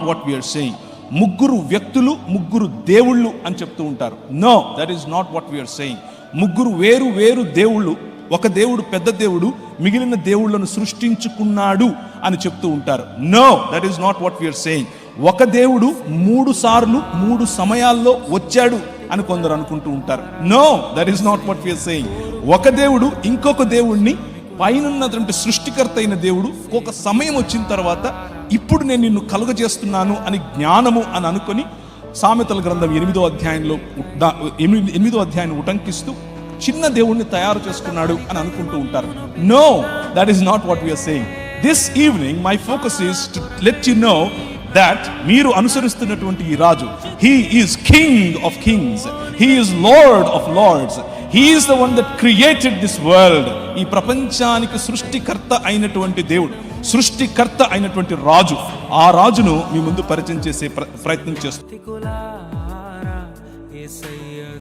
What we are saying. ముగ్గురు వ్యక్తులు, ముగ్గురు దేవుళ్ళు అని చెప్తూ ఉంటారు. No, that is not what we are saying. ముగ్గురు వేరు వేరు దేవుళ్ళు, ఒక దేవుడు పెద్ద దేవుడు మిగిలిన దేవుళ్ళను సృష్టించుకున్నాడు అని చెప్తూ ఉంటారు. No, that is not what we are saying. ఒక దేవుడు 3 సార్లు 3 సమయాల్లో వచ్చాడు అని కొందరు అనుకుంటూ ఉంటారు. No, that is not what we are saying. ఒక దేవుడు ఇంకొక దేవుణ్ణి, పైనున్నటువంటి సృష్టికర్త అయిన దేవుడు ఒక సమయం వచ్చిన తర్వాత ఇప్పుడు నేను నిన్ను కలుగజేస్తున్నాను అని జ్ఞానము అని అనుకొని సామెతల గ్రంథం 8వ అధ్యాయాన్ని ఉటంకిస్తూ చిన్న దేవుణ్ణి తయారు చేసుకున్నాడు అని అనుకుంటూ ఉంటారు. No, that is not what we are saying. This evening my focus is to let you know that మీరు అనుసరిస్తున్నటువంటి ఈ రాజు, he is king of kings, he is lord of lords, he is the one that created this world. ఈ ప్రపంచానికి సృష్టికర్త అయినటువంటి దేవుడు, సృష్టికర్త అయినటువంటి రాజు, ఆ రాజును మీ ముందు పరిచయం చేసే ప్రయత్నం చేస్తాను.